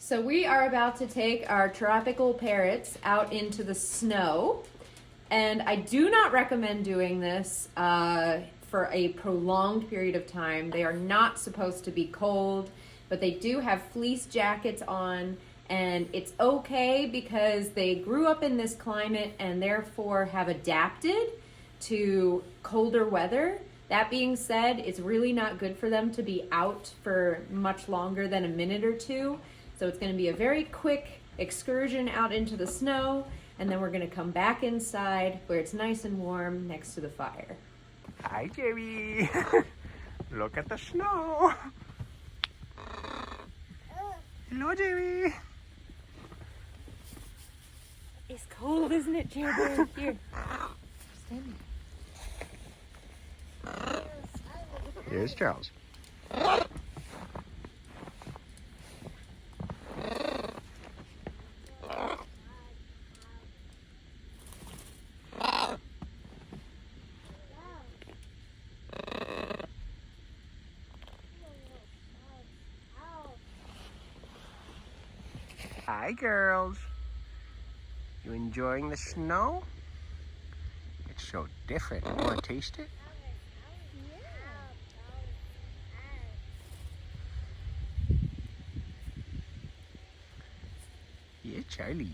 So we are about to take our tropical parrots out into the snow, and I do not recommend doing this for a prolonged period of time. They are not supposed to be cold, but they do have fleece jackets on, and it's okay because they grew up in this climate and therefore have adapted to colder weather. That being said, it's really not good for them to be out for much longer than a minute or two. So it's going to be a very quick excursion out into the snow, and then we're going to come back inside where it's nice and warm next to the fire. Hi, Jerry. Look at the snow. Hello, Jerry. It's cold, isn't it, Jared? Here. Stand there. Here's Charles. Hi, girls. You enjoying the snow? It's so different. You want to taste it? Yeah, Charlie.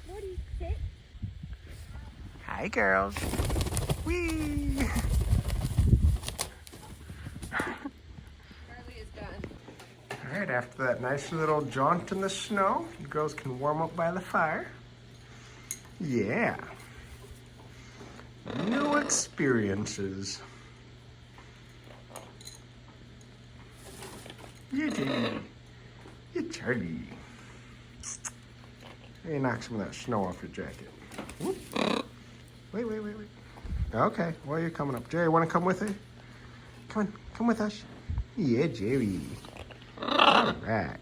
Woody, sit. Hi, girls. Whee! Charlie is done. All right, after that nice little jaunt in the snow, you girls can warm up by the fire. Yeah. New experiences. Yeah, Charlie. Yeah, Charlie. Hey, knock some of that snow off your jacket. Whoop. Wait. Okay, well, you're coming up. Jerry, want to come with her? Come on, come with us. Yeah, Jerry. All right.